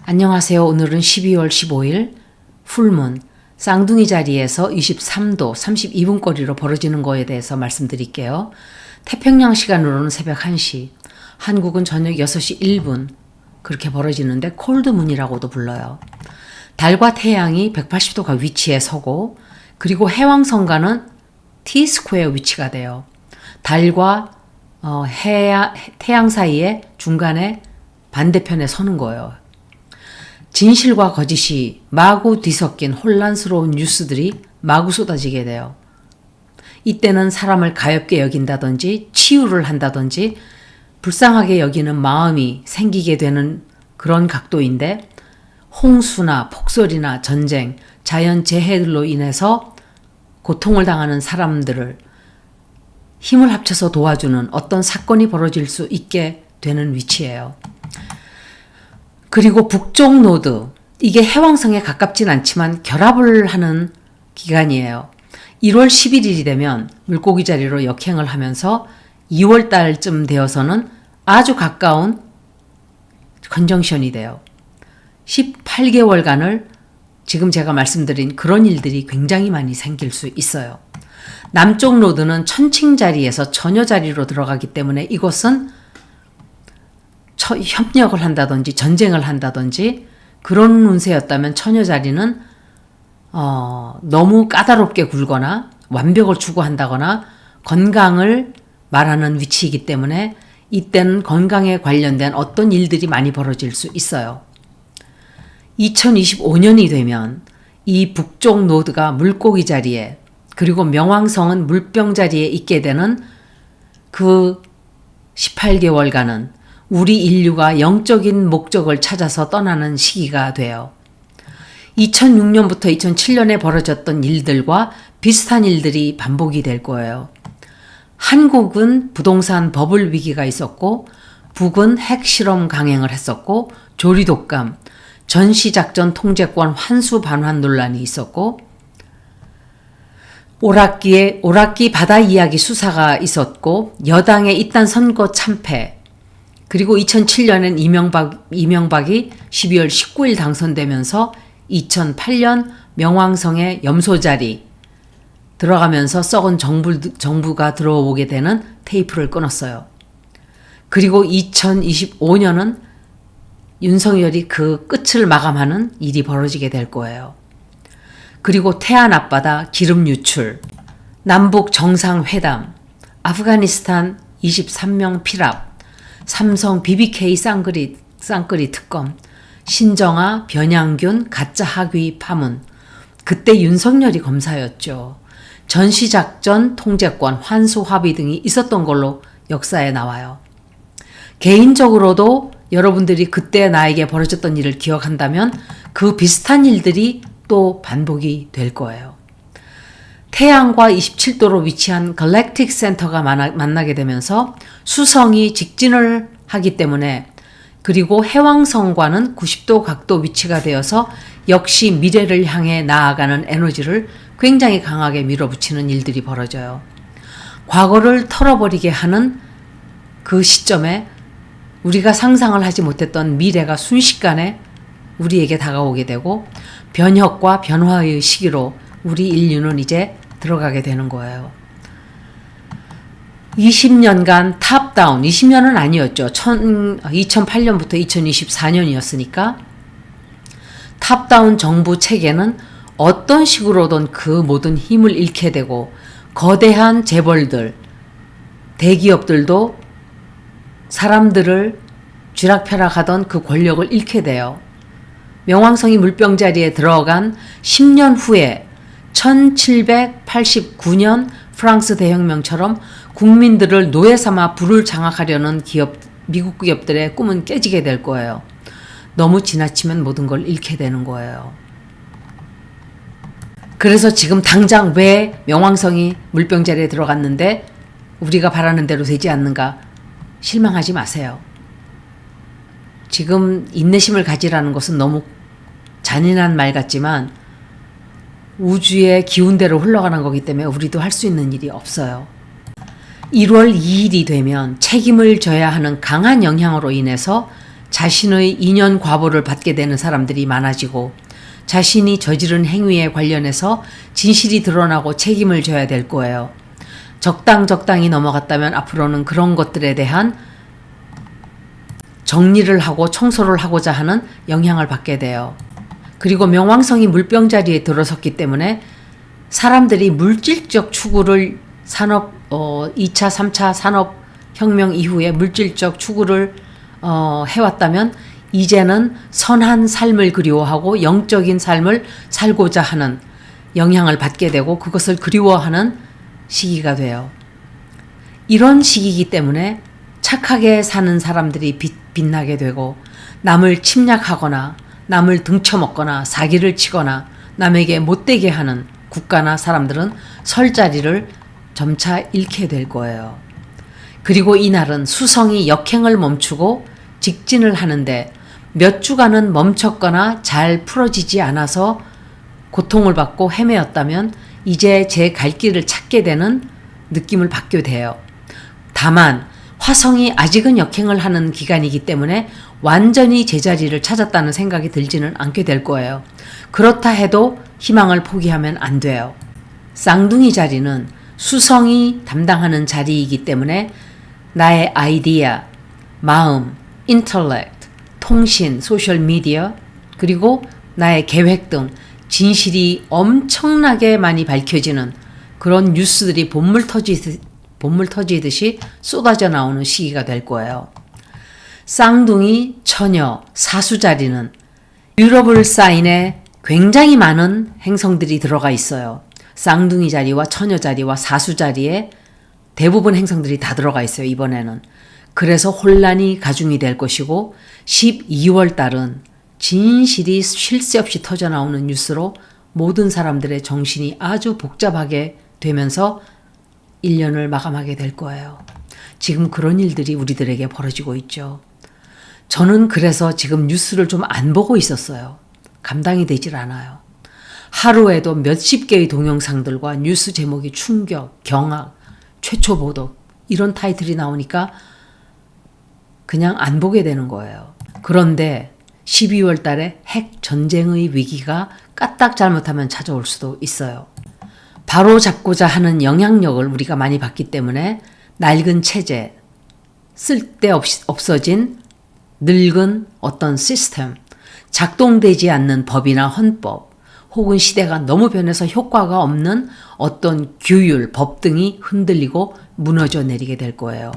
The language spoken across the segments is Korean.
안녕하세요. 오늘은 12월 15일 풀문 쌍둥이 자리에서 23도 32분 거리로 벌어지는 거에 대해서 말씀드릴게요. 태평양 시간으로는 새벽 1시, 한국은 저녁 6시 1분 그렇게 벌어지는데 콜드문이라고도 불러요. 달과 태양이 180도가 위치에 서고 그리고 해왕성과는 T-스퀘어 위치가 돼요. 달과 태양 사이에 중간에 반대편에 서는 거예요. 진실과 거짓이 마구 뒤섞인 혼란스러운 뉴스들이 마구 쏟아지게 돼요. 이때는 사람을 가엽게 여긴다든지 치유를 한다든지 불쌍하게 여기는 마음이 생기게 되는 그런 각도인데 홍수나 폭설이나 전쟁, 자연재해들로 인해서 고통을 당하는 사람들을 힘을 합쳐서 도와주는 어떤 사건이 벌어질 수 있게 되는 위치예요. 그리고 북쪽 노드, 이게 해왕성에 가깝진 않지만 결합을 하는 기간이에요. 1월 11일이 되면 물고기 자리로 역행을 하면서 2월 달쯤 되어서는 아주 가까운 컨정션이 돼요. 18개월간을 지금 제가 말씀드린 그런 일들이 굉장히 많이 생길 수 있어요. 남쪽 노드는 천칭 자리에서 처녀 자리로 들어가기 때문에 이것은 협력을 한다든지 전쟁을 한다든지 그런 운세였다면 처녀 자리는 너무 까다롭게 굴거나 완벽을 추구한다거나 건강을 말하는 위치이기 때문에 이때는 건강에 관련된 어떤 일들이 많이 벌어질 수 있어요. 2025년이 되면 이 북쪽 노드가 물고기 자리에 그리고 명왕성은 물병 자리에 있게 되는 그 18개월간은 우리 인류가 영적인 목적을 찾아서 떠나는 시기가 돼요. 2006년부터 2007년에 벌어졌던 일들과 비슷한 일들이 반복이 될 거예요. 한국은 부동산 버블 위기가 있었고 북은 핵실험 강행을 했었고 조리독감, 전시작전 통제권 환수 반환 논란이 있었고 오락기 바다 이야기 수사가 있었고 여당의 이딴 선거 참패 그리고 2007년엔 이명박이 12월 19일 당선되면서 2008년 명왕성의 염소자리 들어가면서 썩은 정부가 들어오게 되는 테이프를 끊었어요. 그리고 2025년은 윤석열이 그 끝을 마감하는 일이 벌어지게 될 거예요. 그리고 태안 앞바다 기름 유출, 남북 정상회담, 아프가니스탄 23명 피랍, 삼성 BBK 쌍끌이 특검, 신정아 변양균 가짜 학위 파문. 그때 윤석열이 검사였죠. 전시작전 통제권 환수 합의 등이 있었던 걸로 역사에 나와요. 개인적으로도 여러분들이 그때 나에게 벌어졌던 일을 기억한다면 그 비슷한 일들이 또 반복이 될 거예요. 태양과 27도로 위치한 갈랙틱 센터가 만나게 되면서 수성이 직진을 하기 때문에 그리고 해왕성과는 90도 각도 위치가 되어서 역시 미래를 향해 나아가는 에너지를 굉장히 강하게 밀어붙이는 일들이 벌어져요. 과거를 털어버리게 하는 그 시점에 우리가 상상을 하지 못했던 미래가 순식간에 우리에게 다가오게 되고 변혁과 변화의 시기로 우리 인류는 이제 들어가게 되는 거예요. 20년간 탑다운, 20년은 아니었죠. 2008년부터 2024년이었으니까 탑다운 정부 체계는 어떤 식으로든 그 모든 힘을 잃게 되고 거대한 재벌들, 대기업들도 사람들을 쥐락펴락하던 그 권력을 잃게 돼요. 명왕성이 물병 자리에 들어간 10년 후에 1789년 프랑스 대혁명처럼 국민들을 노예 삼아 부를 장악하려는 미국 기업들의 꿈은 깨지게 될 거예요. 너무 지나치면 모든 걸 잃게 되는 거예요. 그래서 지금 당장 왜 명왕성이 물병 자리에 들어갔는데 우리가 바라는 대로 되지 않는가 실망하지 마세요. 지금 인내심을 가지라는 것은 너무 잔인한 말 같지만 우주의 기운대로 흘러가는 거기 때문에 우리도 할 수 있는 일이 없어요. 1월 2일이 되면 책임을 져야 하는 강한 영향으로 인해서 자신의 인연 과보를 받게 되는 사람들이 많아지고 자신이 저지른 행위에 관련해서 진실이 드러나고 책임을 져야 될 거예요. 적당히 넘어갔다면 앞으로는 그런 것들에 대한 정리를 하고 청소를 하고자 하는 영향을 받게 돼요. 그리고 명왕성이 물병 자리에 들어섰기 때문에 사람들이 물질적 추구를 2차, 3차 산업혁명 이후에 물질적 추구를 해왔다면 이제는 선한 삶을 그리워하고 영적인 삶을 살고자 하는 영향을 받게 되고 그것을 그리워하는 시기가 돼요. 이런 시기이기 때문에 착하게 사는 사람들이 빛나게 되고 남을 침략하거나 남을 등쳐먹거나 사기를 치거나 남에게 못되게 하는 국가나 사람들은 설 자리를 점차 잃게 될 거예요. 그리고 이날은 수성이 역행을 멈추고 직진을 하는데 몇 주간은 멈췄거나 잘 풀어지지 않아서 고통을 받고 헤매었다면 이제 제 갈 길을 찾게 되는 느낌을 받게 돼요. 다만 화성이 아직은 역행을 하는 기간이기 때문에 완전히 제자리를 찾았다는 생각이 들지는 않게 될 거예요. 그렇다 해도 희망을 포기하면 안 돼요. 쌍둥이 자리는 수성이 담당하는 자리이기 때문에 나의 아이디어, 마음, 인텔렉트, 통신, 소셜미디어, 그리고 나의 계획 등 진실이 엄청나게 많이 밝혀지는 그런 뉴스들이 본물 터지듯이 쏟아져 나오는 시기가 될 거예요. 쌍둥이, 처녀, 사수 자리는 뮤러블 사인에 굉장히 많은 행성들이 들어가 있어요. 쌍둥이 자리와 처녀 자리와 사수 자리에 대부분 행성들이 다 들어가 있어요, 이번에는. 그래서 혼란이 가중이 될 것이고 12월 달은 진실이 쉴 새 없이 터져 나오는 뉴스로 모든 사람들의 정신이 아주 복잡하게 되면서 1년을 마감하게 될 거예요. 지금 그런 일들이 우리들에게 벌어지고 있죠. 저는 그래서 지금 뉴스를 좀 안 보고 있었어요. 감당이 되질 않아요. 하루에도 몇십 개의 동영상들과 뉴스 제목이 충격, 경악, 최초 보도 이런 타이틀이 나오니까 그냥 안 보게 되는 거예요. 그런데 12월 달에 핵 전쟁의 위기가 까딱 잘못하면 찾아올 수도 있어요. 바로 잡고자 하는 영향력을 우리가 많이 받기 때문에 낡은 체제, 쓸데없이 없어진 늙은 어떤 시스템, 작동되지 않는 법이나 헌법, 혹은 시대가 너무 변해서 효과가 없는 어떤 규율, 법 등이 흔들리고 무너져 내리게 될 거예요.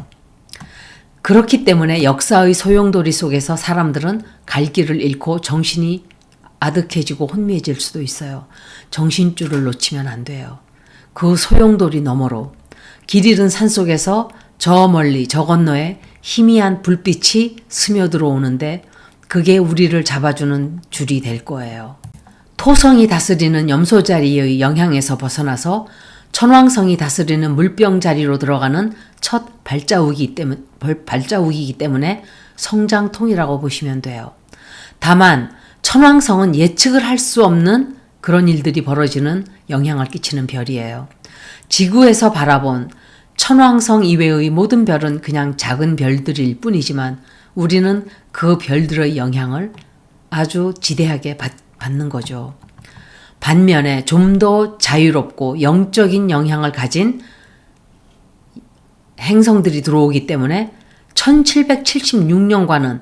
그렇기 때문에 역사의 소용돌이 속에서 사람들은 갈 길을 잃고 정신이 아득해지고 혼미해질 수도 있어요. 정신줄을 놓치면 안 돼요. 그 소용돌이 너머로 길 잃은 산속에서 저 멀리 저 건너에 희미한 불빛이 스며들어오는데 그게 우리를 잡아주는 줄이 될 거예요. 토성이 다스리는 염소 자리의 영향에서 벗어나서 천왕성이 다스리는 물병 자리로 들어가는 첫 발자국이기 때문에 성장통이라고 보시면 돼요. 다만 천왕성은 예측을 할 수 없는 그런 일들이 벌어지는 영향을 끼치는 별이에요. 지구에서 바라본 천왕성 이외의 모든 별은 그냥 작은 별들일 뿐이지만 우리는 그 별들의 영향을 아주 지대하게 받는 거죠. 반면에 좀 더 자유롭고 영적인 영향을 가진 행성들이 들어오기 때문에 1776년과는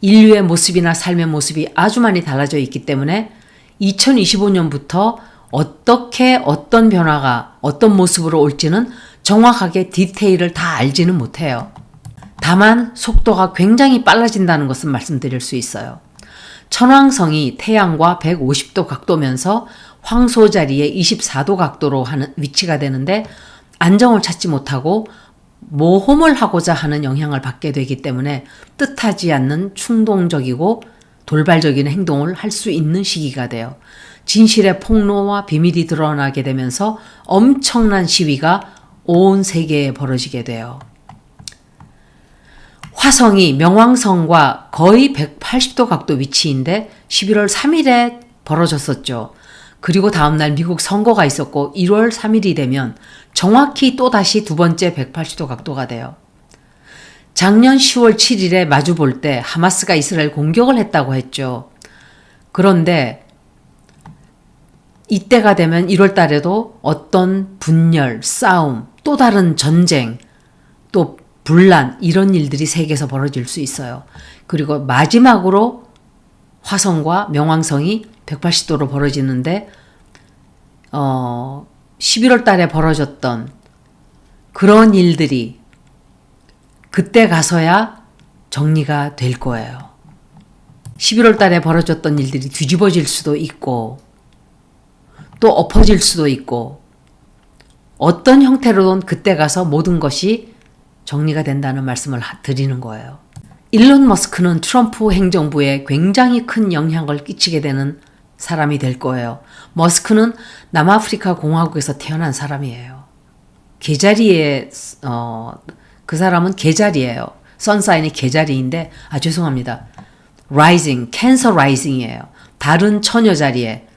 인류의 모습이나 삶의 모습이 아주 많이 달라져 있기 때문에 2025년부터 어떻게 어떤 변화가 어떤 모습으로 올지는 정확하게 디테일을 다 알지는 못해요. 다만 속도가 굉장히 빨라진다는 것은 말씀드릴 수 있어요. 천왕성이 태양과 150도 각도면서 황소 자리에 24도 각도로 하는 위치가 되는데 안정을 찾지 못하고 모험을 하고자 하는 영향을 받게 되기 때문에 뜻하지 않는 충동적이고 돌발적인 행동을 할 수 있는 시기가 돼요. 진실의 폭로와 비밀이 드러나게 되면서 엄청난 시위가 온 세계에 벌어지게 돼요. 화성이 명왕성과 거의 180도 각도 위치인데 11월 3일에 벌어졌었죠. 그리고 다음날 미국 선거가 있었고 1월 3일이 되면 정확히 또다시 두 번째 180도 각도가 돼요. 작년 10월 7일에 마주 볼 때 하마스가 이스라엘 공격을 했다고 했죠. 그런데 이때가 되면 1월 달에도 어떤 분열, 싸움, 또 다른 전쟁, 또 분란 이런 일들이 세계에서 벌어질 수 있어요. 그리고 마지막으로 화성과 명왕성이 180도로 벌어지는데 11월 달에 벌어졌던 그런 일들이 그때 가서야 정리가 될 거예요. 11월 달에 벌어졌던 일들이 뒤집어질 수도 있고 또 엎어질 수도 있고 어떤 형태로든 그때 가서 모든 것이 정리가 된다는 말씀을 드리는 거예요. 일론 머스크는 트럼프 행정부에 굉장히 큰 영향을 끼치게 되는 사람이 될 거예요. 머스크는 남아프리카 공화국에서 태어난 사람이에요. 개자리에 그 사람은 개자리예요. 선사인이 개자리인데 죄송합니다. 라이징, 캔서 라이징이에요. 다른 처녀 자리에.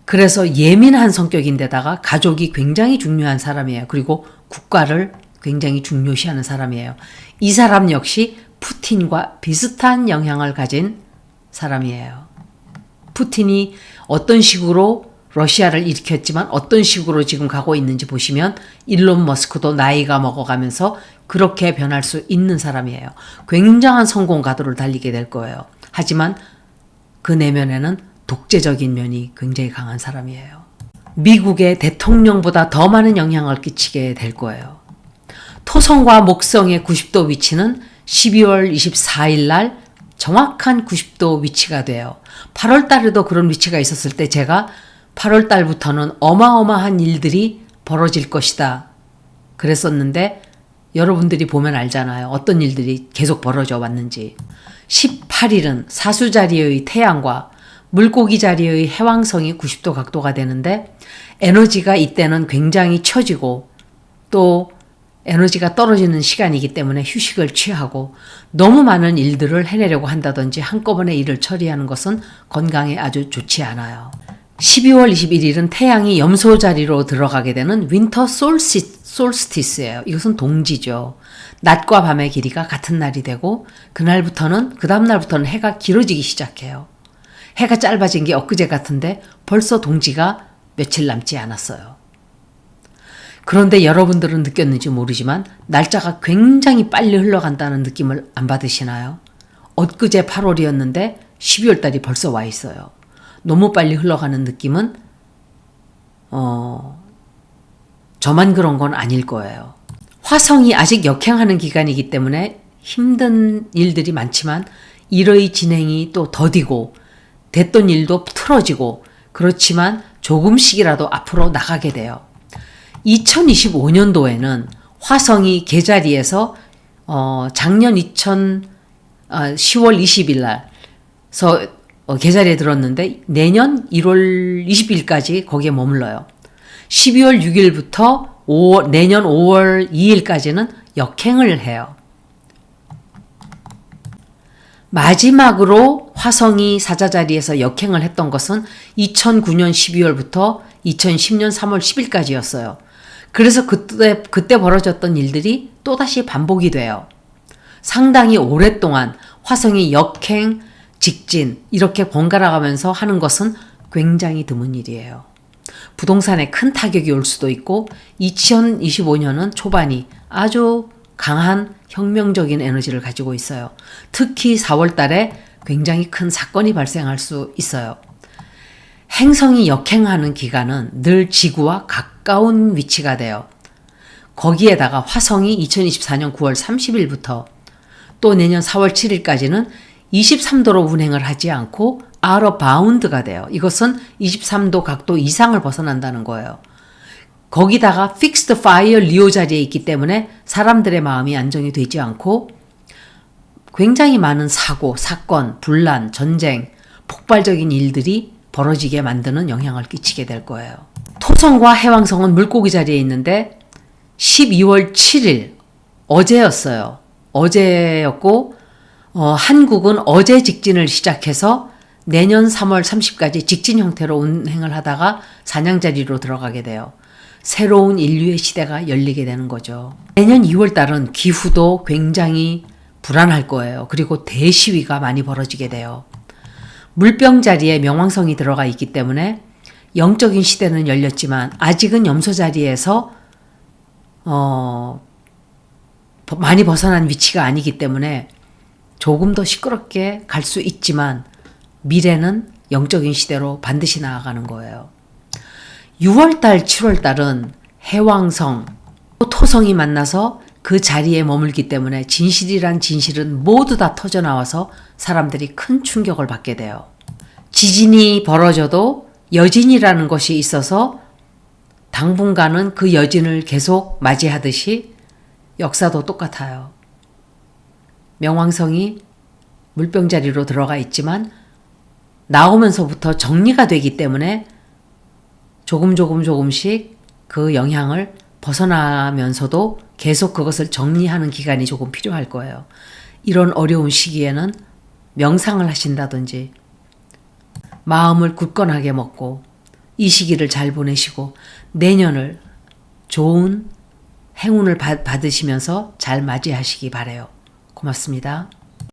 그래서 예민한 성격인데다가 가족이 굉장히 중요한 사람이에요. 그리고 국가를 굉장히 중요시하는 사람이에요. 이 사람 역시 푸틴과 비슷한 영향을 가진 사람이에요. 푸틴이 어떤 식으로 러시아를 일으켰지만 어떤 식으로 지금 가고 있는지 보시면 일론 머스크도 나이가 먹어가면서 그렇게 변할 수 있는 사람이에요. 굉장한 성공 가도를 달리게 될 거예요. 하지만 그 내면에는 독재적인 면이 굉장히 강한 사람이에요. 미국의 대통령보다 더 많은 영향을 끼치게 될 거예요. 토성과 목성의 90도 위치는 12월 24일 날 정확한 90도 위치가 돼요. 8월 달에도 그런 위치가 있었을 때 제가 8월 달부터는 어마어마한 일들이 벌어질 것이다 그랬었는데 여러분들이 보면 알잖아요. 어떤 일들이 계속 벌어져 왔는지. 18일은 사수 자리의 태양과 물고기 자리의 해왕성이 90도 각도가 되는데 에너지가 이때는 굉장히 처지고 또 에너지가 떨어지는 시간이기 때문에 휴식을 취하고 너무 많은 일들을 해내려고 한다든지 한꺼번에 일을 처리하는 것은 건강에 아주 좋지 않아요. 12월 21일은 태양이 염소 자리로 들어가게 되는 윈터 솔스티스예요. 이것은 동지죠. 낮과 밤의 길이가 같은 날이 되고 그 다음 날부터는 해가 길어지기 시작해요. 해가 짧아진 게 엊그제 같은데 벌써 동지가 며칠 남지 않았어요. 그런데 여러분들은 느꼈는지 모르지만 날짜가 굉장히 빨리 흘러간다는 느낌을 안 받으시나요? 엊그제 8월이었는데 12월 달이 벌써 와 있어요. 너무 빨리 흘러가는 느낌은 저만 그런 건 아닐 거예요. 화성이 아직 역행하는 기간이기 때문에 힘든 일들이 많지만 일의 진행이 또 더디고 됐던 일도 틀어지고 그렇지만 조금씩이라도 앞으로 나가게 돼요. 2025년도에는 화성이 개자리에서 작년 10월 20일 날서 개자리에 들었는데 내년 1월 20일까지 거기에 머물러요. 12월 6일부터 내년 5월 2일까지는 역행을 해요. 마지막으로 화성이 사자자리에서 역행을 했던 것은 2009년 12월부터 2010년 3월 10일까지였어요. 그래서 그때 벌어졌던 일들이 또다시 반복이 돼요. 상당히 오랫동안 화성이 역행, 직진 이렇게 번갈아 가면서 하는 것은 굉장히 드문 일이에요. 부동산에 큰 타격이 올 수도 있고 2025년은 초반이 아주 강한 혁명적인 에너지를 가지고 있어요. 특히 4월 달에 굉장히 큰 사건이 발생할 수 있어요. 행성이 역행하는 기간은 늘 지구와 가까운 위치가 돼요. 거기에다가 화성이 2024년 9월 30일부터 또 내년 4월 7일까지는 23도로 운행을 하지 않고 out of bound가 돼요. 이것은 23도 각도 이상을 벗어난다는 거예요. 거기다가 fixed fire 리오 자리에 있기 때문에 사람들의 마음이 안정이 되지 않고 굉장히 많은 사고, 사건, 분란, 전쟁, 폭발적인 일들이 벌어지게 만드는 영향을 끼치게 될 거예요. 토성과 해왕성은 물고기 자리에 있는데 12월 7일 어제였어요. 어제였고 한국은 어제 직진을 시작해서 내년 3월 30일까지 직진 형태로 운행을 하다가 사냥자리로 들어가게 돼요. 새로운 인류의 시대가 열리게 되는 거죠. 내년 2월 달은 기후도 굉장히 불안할 거예요. 그리고 대시위가 많이 벌어지게 돼요. 물병 자리에 명왕성이 들어가 있기 때문에 영적인 시대는 열렸지만 아직은 염소 자리에서 많이 벗어난 위치가 아니기 때문에 조금 더 시끄럽게 갈 수 있지만 미래는 영적인 시대로 반드시 나아가는 거예요. 6월달, 7월달은 해왕성, 토성이 만나서 그 자리에 머물기 때문에 진실이란 진실은 모두 다 터져나와서 사람들이 큰 충격을 받게 돼요. 지진이 벌어져도 여진이라는 것이 있어서 당분간은 그 여진을 계속 맞이하듯이 역사도 똑같아요. 명왕성이 물병 자리로 들어가 있지만 나오면서부터 정리가 되기 때문에 조금씩 그 영향을 벗어나면서도 계속 그것을 정리하는 기간이 조금 필요할 거예요. 이런 어려운 시기에는 명상을 하신다든지 마음을 굳건하게 먹고 이 시기를 잘 보내시고 내년을 좋은 행운을 받으시면서 잘 맞이하시기 바라요. 고맙습니다.